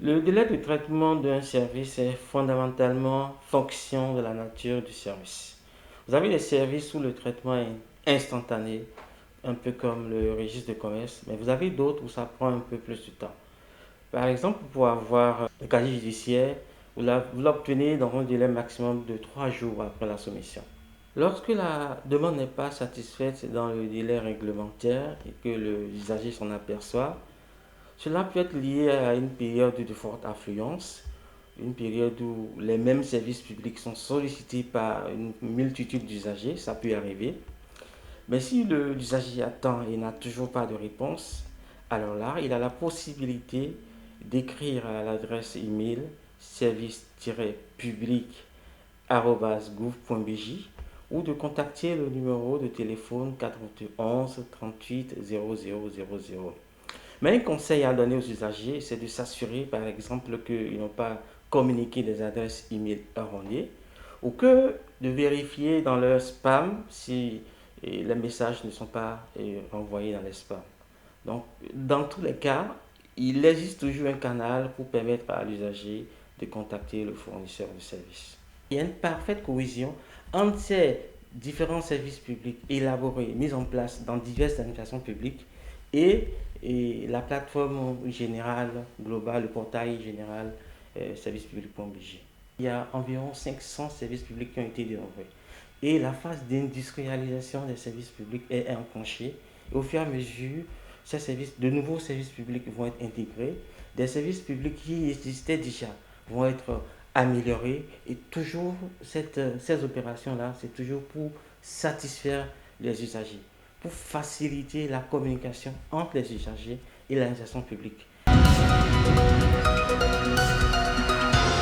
Le délai de traitement d'un service est fondamentalement fonction de la nature du service. Vous avez des services où le traitement est instantané, un peu comme le registre de commerce, mais vous avez d'autres où ça prend un peu plus de temps. Par exemple, pour avoir un casier judiciaire, vous l'obtenez dans un délai maximum de 3 jours après la soumission. Lorsque la demande n'est pas satisfaite dans le délai réglementaire et que l'usager s'en aperçoit, cela peut être lié à une période de forte affluence, une période où les mêmes services publics sont sollicités par une multitude d'usagers, ça peut arriver. Mais si l'usager attend et n'a toujours pas de réponse, alors là, il a la possibilité d'écrire à l'adresse email service-public@gouv.bj ou de contacter le numéro de téléphone 91 38 0000. Mais un conseil à donner aux usagers, c'est de s'assurer par exemple qu'ils n'ont pas communiqué des adresses email erronées ou que de vérifier dans leur spam si les messages ne sont pas renvoyés dans les spams. Donc, dans tous les cas, il existe toujours un canal pour permettre à l'usager de contacter le fournisseur de services. Il y a une parfaite cohésion entre ces différents services publics élaborés, mis en place dans diverses administrations publiques et, la plateforme générale, globale, le portail général service public.bg. Il y a environ 500 services publics qui ont été dénombrés. Et la phase d'industrialisation des services publics est enclenchée. Et au fur et à mesure, de nouveaux services publics vont être intégrés. Des services publics qui existaient déjà vont être améliorés. Et toujours, ces opérations-là, c'est toujours pour satisfaire les usagers, pour faciliter la communication entre les usagers et l'administration publique.